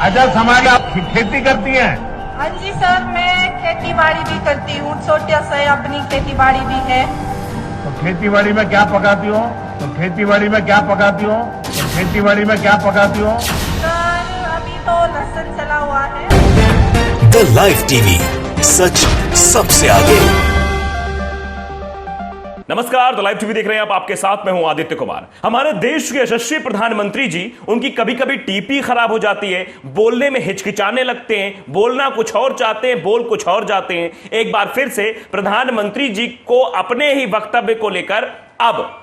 अच्छा समाज, आप खेती करती हैं? हाँ जी सर, मैं खेती बाड़ी भी करती हूँ। छोटा सा अपनी खेती बाड़ी भी है। तो खेती बाड़ी में क्या पकाती हो? सर अभी तो लहसुन चला हुआ है। द लाइव टीवी, सच सबसे आगे। नमस्कार, द लाइव टीवी देख रहे हैं आप। आपके साथ मैं हूं आदित्य कुमार। हमारे देश के यशस्वी प्रधानमंत्री जी, उनकी कभी कभी टीपी खराब हो जाती है, बोलने में हिचकिचाने लगते हैं, बोलना कुछ और चाहते हैं, बोल कुछ और जाते हैं। एक बार फिर से प्रधानमंत्री जी को अपने ही वक्तव्य को लेकर अब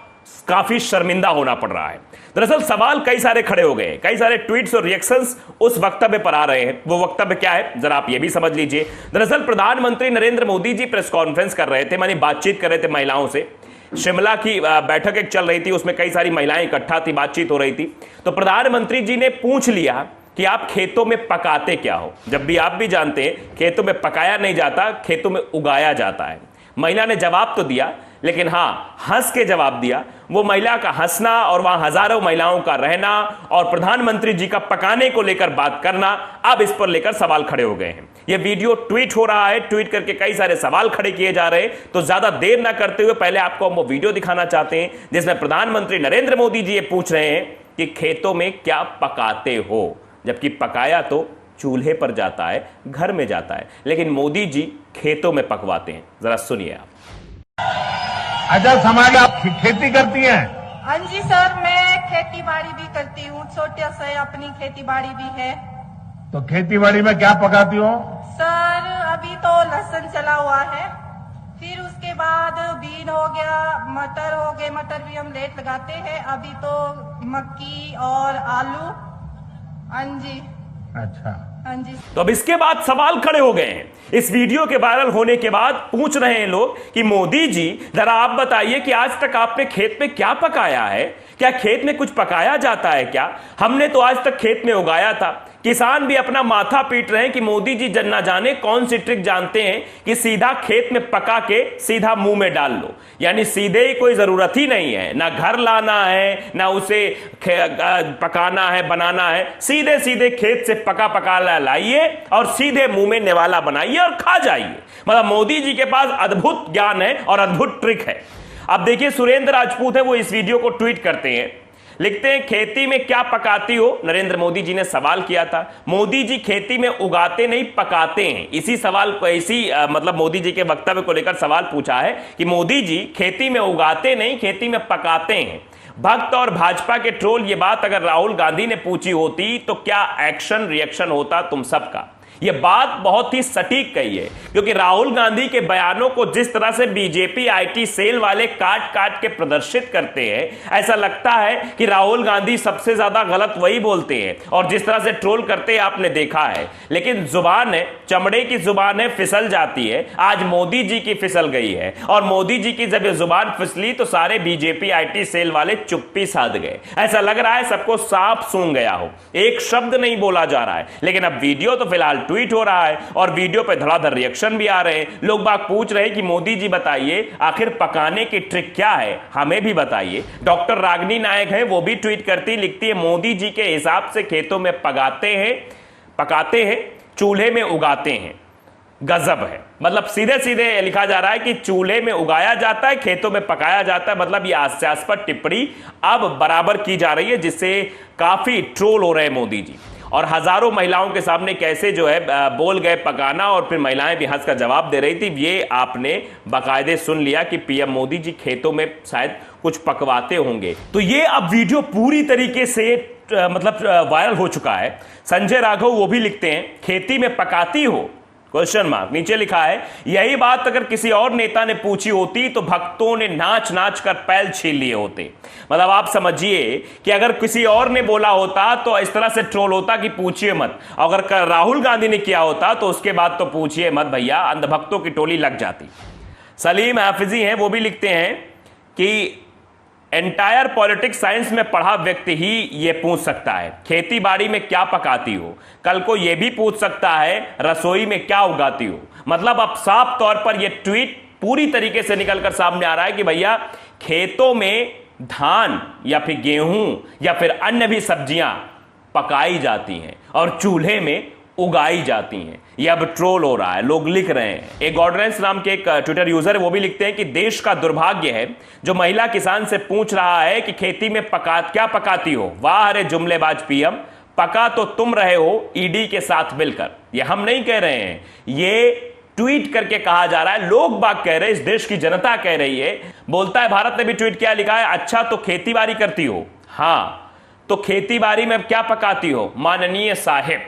काफी शर्मिंदा होना पड़ रहा है। दरअसल सवाल कई सारे खड़े हो गए, कई सारे ट्वीट्स और रिएक्शंस उस वक्तव्य पर आ रहे हैं। वो वक्तव्य क्या है, जरा आप ये भी समझ लीजिए। दरअसल प्रधानमंत्री नरेंद्र मोदी जी प्रेस कॉन्फ्रेंस कर रहे थे, मानी बातचीत कर रहे थे महिलाओं से। शिमला की बैठक एक चल रही थी, उसमें कई सारी महिलाएं इकट्ठा थी, बातचीत हो रही थी। तो प्रधानमंत्री जी ने पूछ लिया कि आप खेतों में पकाते क्या हो। जब भी आप भी जानते हैं, खेतों में पकाया नहीं जाता, खेतों में उगाया जाता है। महिला ने जवाब तो दिया, लेकिन हां, हंस के जवाब दिया। वो महिला का हंसना और वहां हजारों महिलाओं का रहना और प्रधानमंत्री जी का पकाने को लेकर बात करना, अब इस पर लेकर सवाल खड़े हो गए हैं। ये वीडियो ट्वीट हो रहा है, ट्वीट करके कई सारे सवाल खड़े किए जा रहे हैं। तो ज्यादा देर ना करते हुए पहले आपको हम वो वीडियो दिखाना चाहते हैं जिसमें प्रधानमंत्री नरेंद्र मोदी जी ये पूछ रहे हैं कि खेतों में क्या पकाते हो, जबकि पकाया तो चूल्हे पर जाता है, घर में जाता है, लेकिन मोदी जी खेतों में पकवाते हैं। जरा सुनिए आप। अच्छा समाज, आप खेती करती हैं? हाँ जी सर, मैं खेती बाड़ी भी करती हूँ। छोटा सा अपनी खेती बाड़ी भी है। तो खेती बाड़ी में क्या पकाती हो? सर अभी तो लहसुन चला हुआ है, फिर उसके बाद बीन हो गया, मटर हो गए। मटर भी हम लेट लगाते हैं। अभी तो मक्की और आलू। हाँ जी। अच्छा, हाँ जी। तो अब इसके बाद सवाल खड़े हो गए हैं। इस वीडियो के वायरल होने के बाद पूछ रहे हैं लोग कि मोदी जी जरा आप बताइए कि आज तक आपने खेत में क्या पकाया है? क्या खेत में कुछ पकाया जाता है क्या? हमने तो आज तक खेत में उगाया था। किसान भी अपना माथा पीट रहे हैं कि मोदी जी ना जाने कौन सी ट्रिक जानते हैं कि सीधा खेत में पका के सीधा मुंह में डाल लो। यानी सीधे ही कोई जरूरत ही नहीं है, ना घर लाना है, ना उसे पकाना है, बनाना है। सीधे सीधे खेत से पका पका लाइए और सीधे मुंह में निवाला बनाइए और खा जाइए। मतलब मोदी जी के पास अद्भुत ज्ञान है और अद्भुत ट्रिक है। अब देखिए, सुरेंद्र राजपूत है, वो इस वीडियो को ट्वीट करते हैं, लिखते हैं खेती में क्या पकाती हो। नरेंद्र मोदी जी ने सवाल किया था। मोदी जी खेती में उगाते नहीं पकाते हैं। इसी सवाल को मतलब मोदी जी के वक्तव्य को लेकर सवाल पूछा है कि मोदी जी खेती में उगाते नहीं, खेती में पकाते हैं। भक्त और भाजपा के ट्रोल, ये बात अगर राहुल गांधी ने पूछी होती तो क्या एक्शन रिएक्शन होता तुम सबका। यह बात बहुत ही सटीक कही है, क्योंकि राहुल गांधी के बयानों को जिस तरह से बीजेपी आईटी सेल वाले काट काट के प्रदर्शित करते हैं, ऐसा लगता है कि राहुल गांधी सबसे ज्यादा गलत वही बोलते हैं। और जिस तरह से ट्रोल करते हैं आपने देखा है। लेकिन जुबान है, चमड़े की जुबान है, फिसल जाती है। आज मोदी जी की फिसल गई है, और मोदी जी की जब ये जुबान फिसली तो सारे बीजेपी आईटी सेल वाले चुप्पी साध गए। ऐसा लग रहा है सबको सांप सूंघ गया हो, एक शब्द नहीं बोला जा रहा है। लेकिन अब वीडियो तो फिलहाल ट्वीट हो रहा है और वीडियो पे धड़ाधड़ रिएक्शन भी आ रहे हैं। लोग बाग पूछ रहे हैं कि मोदी जी बताइए आखिर पकाने की ट्रिक क्या है, हमें भी बताइए। डॉक्टर रागिनी नायक है, वो भी ट्वीट करती, लिखती है मोदी जी के हिसाब से खेतों में पकाते हैं, चूल्हे में उगाते हैं। गजब है। मतलब सीधे सीधे लिखा जा रहा है कि चूल्हे में उगाया जाता है, खेतों में पकाया जाता है। मतलब ये हास्यास्पद टिप्पणी अब बराबर की जा रही है, जिससे काफी ट्रोल हो रहे हैं मोदी जी। और हजारों महिलाओं के सामने कैसे जो है बोल गए पकाना, और फिर महिलाएं भी हंस कर जवाब दे रही थी। ये आपने बाकायदे सुन लिया कि पीएम मोदी जी खेतों में शायद कुछ पकवाते होंगे। तो ये अब वीडियो पूरी तरीके से मतलब वायरल हो चुका है। संजय राघव वो भी लिखते हैं, खेती में पकाती हो क्वेश्चन मार्क, नीचे लिखा है यही बात अगर किसी और नेता ने पूछी होती तो भक्तों ने नाच नाच कर पैल छीन लिए होते। मतलब आप समझिए कि अगर किसी और ने बोला होता तो इस तरह से ट्रोल होता कि पूछिए मत। अगर राहुल गांधी ने किया होता तो उसके बाद तो पूछिए मत भैया, अंधभक्तों की टोली लग जाती। सलीम हाफिजी हैं, वो भी लिखते हैं कि एंटायर पॉलिटिक्स साइंस में पढ़ा व्यक्ति ही यह पूछ सकता है खेती बाड़ी में क्या पकाती हो, कल को यह भी पूछ सकता है रसोई में क्या उगाती हो। मतलब अब साफ तौर पर यह ट्वीट पूरी तरीके से निकलकर सामने आ रहा है कि भैया खेतों में धान या फिर गेहूं या फिर अन्य भी सब्जियां पकाई जाती हैं और चूल्हे में उगाई जाती हैं। यह अब ट्रोल हो रहा है, लोग लिख रहे हैं। एक गॉडरेंस नाम के एक ट्विटर यूजर है, वो भी लिखते हैं कि देश का दुर्भाग्य है जो महिला किसान से पूछ रहा है कि खेती में क्या पकाती हो। वाह अरे जुमलेबाज पीएम, पका तो तुम रहे हो ईडी के साथ मिलकर। यह हम नहीं कह रहे हैं, ये ट्वीट करके कहा जा रहा है, लोग बाग कह रहे हैं, इस देश की जनता कह रही है। बोलता है भारत ने भी ट्वीट किया, लिखा है अच्छा तो खेती बाड़ी करती हो। हाँ, तो खेती बाड़ी में क्या पकाती हो माननीय साहिब?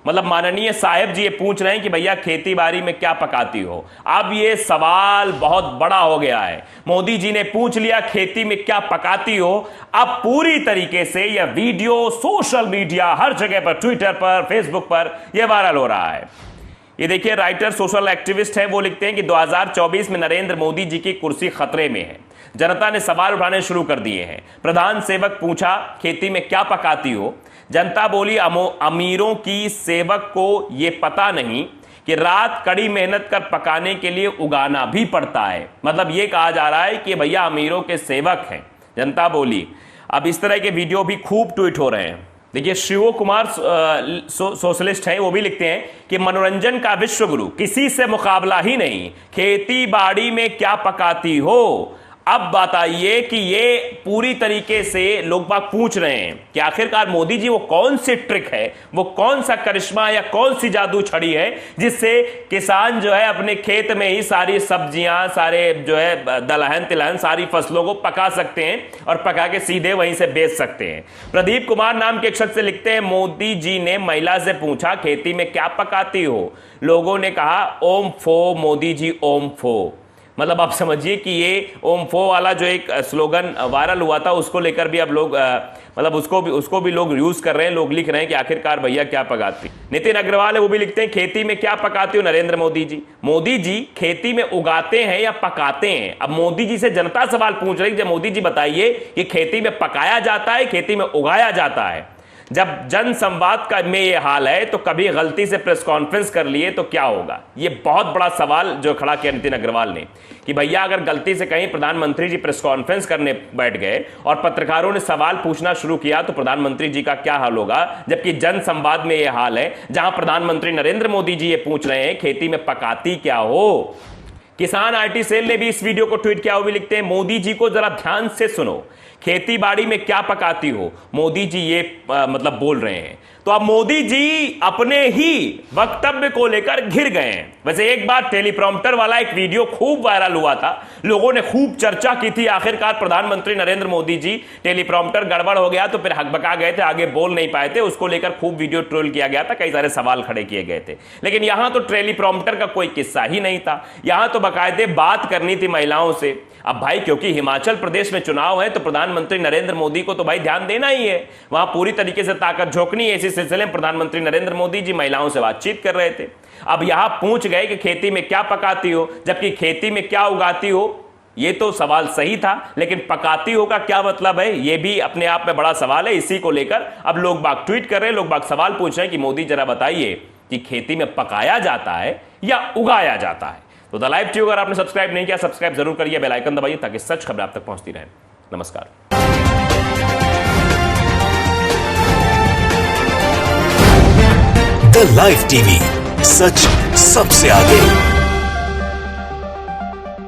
मतलब माननीय साहिब जी ये पूछ रहे हैं कि भैया खेती बाड़ी में क्या पकाती हो। अब ये सवाल बहुत बड़ा हो गया है। मोदी जी ने पूछ लिया खेती में क्या पकाती हो, अब पूरी तरीके से यह वीडियो सोशल मीडिया हर जगह पर, ट्विटर पर, फेसबुक पर यह वायरल हो रहा है। ये देखिए, राइटर सोशल एक्टिविस्ट है, वो लिखते हैं कि 2024 में नरेंद्र मोदी जी की कुर्सी खतरे में है। जनता ने सवाल उठाने शुरू कर दिए हैं। प्रधान सेवक पूछा खेती में क्या पकाती हो। जनता बोली अमीरों की सेवक को ये पता नहीं कि रात कड़ी मेहनत कर पकाने के लिए उगाना भी पड़ता है। मतलब ये कहा जा रहा है कि भैया अमीरों के सेवक हैं, जनता बोली। अब इस तरह के वीडियो भी खूब ट्वीट हो रहे हैं। देखिए, शिव कुमार सोशलिस्ट हैं, वो भी लिखते हैं कि मनोरंजन का विश्व गुरु किसी से मुकाबला ही नहीं, खेती बाड़ी में क्या पकाती हो। अब बताइए कि ये पूरी तरीके से लोग बाग पूछ रहे हैं कि आखिरकार मोदी जी वो कौन सी ट्रिक है, वो कौन सा करिश्मा या कौन सी जादू छड़ी है जिससे किसान जो है अपने खेत में ही सारी सब्जियां, सारे जो है दलहन तिलहन सारी फसलों को पका सकते हैं और पका के सीधे वहीं से बेच सकते हैं। प्रदीप कुमार नाम के एक शख्स से लिखते हैं, मोदी जी ने महिला से पूछा खेती में क्या पकाती हो। लोगों ने कहा ओम फो मोदी जी ओम फो। मतलब आप समझिए कि ये ओम फो वाला जो एक स्लोगन वायरल हुआ था, उसको लेकर भी अब लोग मतलब उसको भी लोग यूज कर रहे हैं। लोग लिख रहे हैं कि आखिरकार भैया क्या पकाती। नितिन अग्रवाल है, वो भी लिखते हैं खेती में क्या पकाती हो नरेंद्र मोदी जी। मोदी जी खेती में उगाते हैं या पकाते हैं? अब मोदी जी से जनता सवाल पूछ रही है, मोदी जी बताइए कि खेती में पकाया जाता है, खेती में उगाया जाता है? जब जन संवाद का में ये हाल है तो कभी गलती से प्रेस कॉन्फ्रेंस कर लिए तो क्या होगा? ये बहुत बड़ा सवाल जो खड़ा किया नितिन अग्रवाल ने कि भैया अगर गलती से कहीं प्रधानमंत्री जी प्रेस कॉन्फ्रेंस करने बैठ गए और पत्रकारों ने सवाल पूछना शुरू किया तो प्रधानमंत्री जी का क्या हाल होगा? जबकि जन संवाद में यह हाल है जहां प्रधानमंत्री नरेंद्र मोदी जी ये पूछ रहे हैं खेती में पकाती क्या हो। किसान आईटी सेल ने भी इस वीडियो को ट्वीट किया, वो भी लिखते हैं, मोदी जी को जरा ध्यान से सुनो, खेती बाड़ी में क्या पकाती हो। मोदी जी ये मतलब बोल रहे हैं। तो अब मोदी जी अपने ही वक्तव्य को लेकर घिर गए हैं। वैसे एक बार टेलीप्रॉम्प्टर वाला एक वीडियो खूब वायरल हुआ था, लोगों ने खूब चर्चा की थी। आखिरकार प्रधानमंत्री नरेंद्र मोदी जी टेलीप्रॉम्प्टर गड़बड़ हो गया तो फिर हकबका गए थे, आगे बोल नहीं पाए थे, उसको लेकर खूब वीडियो ट्रोल किया गया था, कई सारे सवाल खड़े किए गए थे। लेकिन यहां तो टेलीप्रॉम्प्टर का कोई किस्सा ही नहीं था, यहां तो बाकायदे बात करनी थी महिलाओं से। अब भाई क्योंकि हिमाचल प्रदेश में चुनाव है तो प्रधानमंत्री नरेंद्र मोदी को तो भाई ध्यान देना ही है, वहां पूरी तरीके से ताकत झोंकनी है। इसी सिलसिले में प्रधानमंत्री नरेंद्र मोदी जी महिलाओं से बातचीत कर रहे थे। अब यहां पूछ गए कि खेती में क्या पकाती हो, जबकि खेती में क्या उगाती हो। ये तो सवाल सही था, लेकिन पकाती हो का क्या मतलब है, ये भी अपने आप में बड़ा सवाल है। इसी को लेकर अब लोग बाग ट्वीट कर रहे हैं, लोग बाग सवाल पूछ रहे हैं कि मोदी जरा बताइए कि खेती में पकाया जाता है या उगाया जाता है। तो द लाइव टीवी अगर आपने सब्सक्राइब नहीं किया, सब्सक्राइब जरूर करिए, बेल आइकन दबाइए ताकि सच खबरें आप तक पहुंचती रहें। नमस्कार। द लाइव टीवी, सच सबसे आगे।